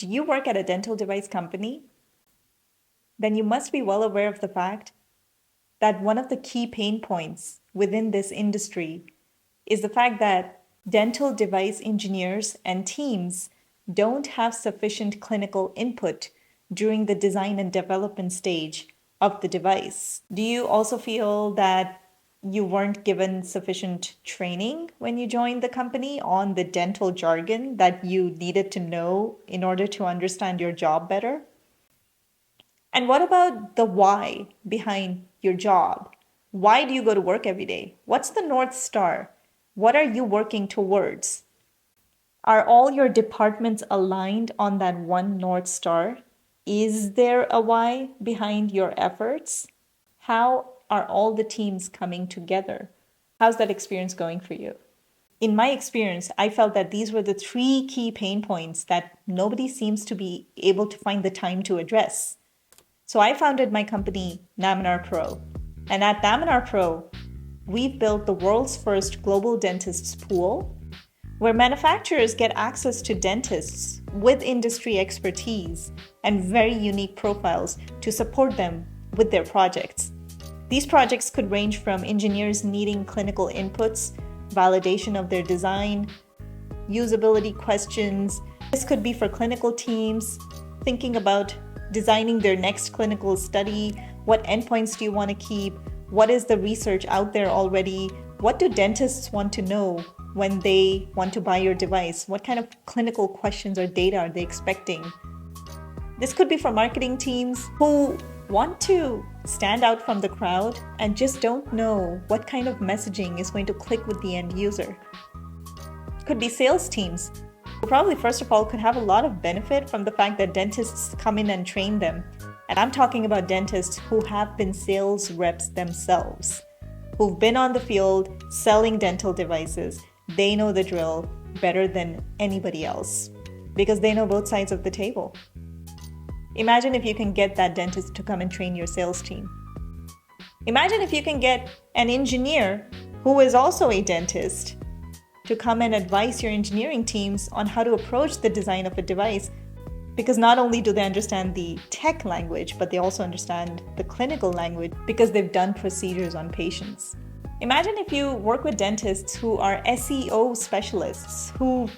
Do you work at a dental device company? Then you must be well aware of the fact that one of the key pain points within this industry is the fact that dental device engineers and teams don't have sufficient clinical input during the design and development stage of the device. Do you also feel that you weren't given sufficient training when you joined the company on the dental jargon that you needed to know in order to understand your job better? And what about the why behind your job? Why do you go to work every day? What's the North Star? What are you working towards? Are all your departments aligned on that one North Star? Is there a why behind your efforts? How are all the teams coming together? How's that experience going for you? In my experience, I felt that these were the three key pain points that nobody seems to be able to find the time to address. So I founded my company, NamNR Pro. And at NamNR Pro, we've built the world's first global dentists pool, where manufacturers get access to dentists with industry expertise and very unique profiles to support them with their projects. These projects could range from engineers needing clinical inputs, validation of their design, usability questions. This could be for clinical teams thinking about designing their next clinical study. What endpoints do you want to keep? What is the research out there already? What do dentists want to know when they want to buy your device? What kind of clinical questions or data are they expecting? This could be for marketing teams who want to stand out from the crowd and just don't know what kind of messaging is going to click with the end user. It could be sales teams who probably first of all could have a lot of benefit from the fact that dentists come in and train them. And I'm talking about dentists who have been sales reps themselves, who've been on the field selling dental devices. They know the drill better than anybody else because they know both sides of the table. Imagine if you can get that dentist to come and train your sales team. Imagine if you can get an engineer who is also a dentist to come and advise your engineering teams on how to approach the design of a device, because not only do they understand the tech language, but they also understand the clinical language because they've done procedures on patients. Imagine if you work with dentists who are SEO specialists, who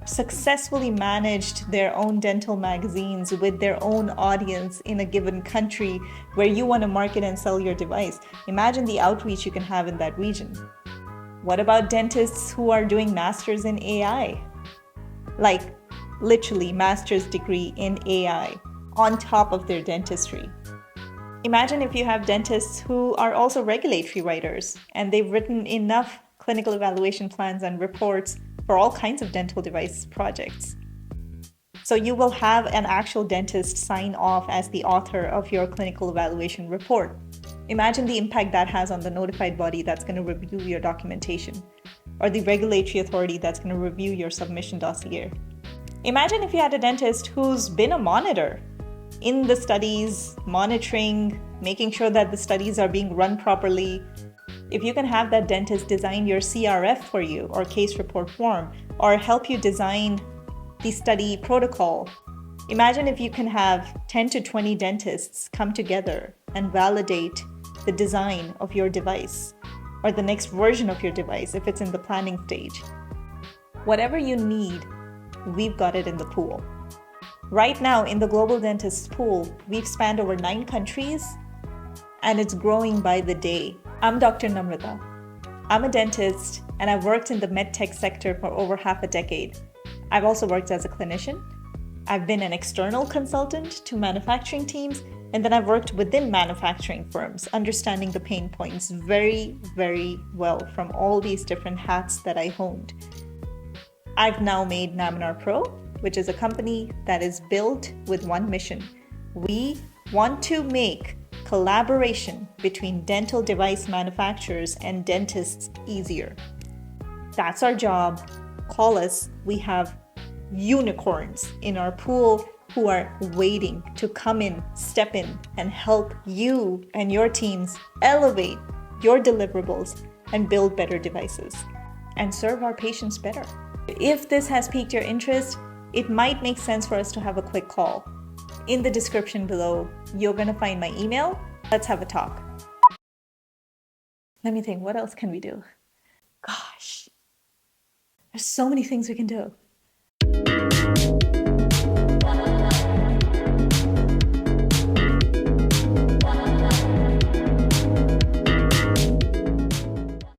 successfully managed their own dental magazines with their own audience in a given country where you want to market and sell your device. Imagine the outreach you can have in that region. What about dentists who are doing masters in AI? Like literally master's degree in AI on top of their dentistry. Imagine if you have dentists who are also regulatory writers and they've written enough clinical evaluation plans and reports for all kinds of dental device projects. So you will have an actual dentist sign off as the author of your clinical evaluation report. Imagine the impact that has on the notified body that's going to review your documentation, or the regulatory authority that's going to review your submission dossier. Imagine if you had a dentist who's been a monitor in the studies, monitoring, making sure that the studies are being run properly. If you can have that dentist design your CRF for you or case report form, or help you design the study protocol. Imagine if you can have 10 to 20 dentists come together and validate the design of your device or the next version of your device if it's in the planning stage. Whatever you need, we've got it in the pool. Right now in the global dentists pool, we've spanned over 9 countries and it's growing by the day. I'm Dr. Namrata. I'm a dentist and I've worked in the medtech sector for over half a decade. I've also worked as a clinician. I've been an external consultant to manufacturing teams, and then I've worked within manufacturing firms, understanding the pain points very, very well from all these different hats that I honed. I've now made NamNR Pro, which is a company that is built with one mission. We want to make collaboration between dental device manufacturers and dentists easier. That's our job. Call us. We have unicorns in our pool who are waiting to come in, step in, and help you and your teams elevate your deliverables and build better devices and serve our patients better. If this has piqued your interest, it might make sense for us to have a quick call. In the description below, you're going to find my email. Let's have a talk. Let me think, what else can we do? Gosh, there's so many things we can do.